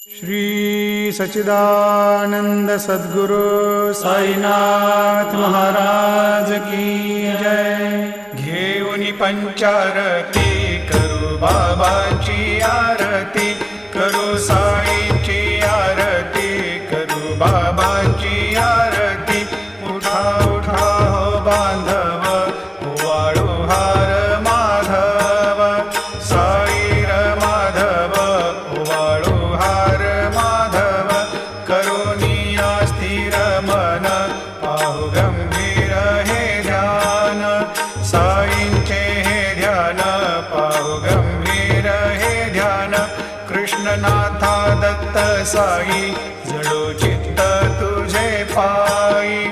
श्री सच्चिदानंद सद्गुरु साईनाथ महाराज की जय। घेऊनी पंचारती करू बाबाची आरती, करू साईंची आरती, करू बाबाची आरती। उठा उठा हो बांधव, वाळू हार माधव, साईर माधव, वाळू हार माधव। करुणिया स्थिर मन, पाहु गंभीर हे ध्यान, साईंचे हे ध्यान, पाहु गंभीर हे ध्यान। कृष्णनाथा दत्त साई, जडो चित्त तुझे पायी।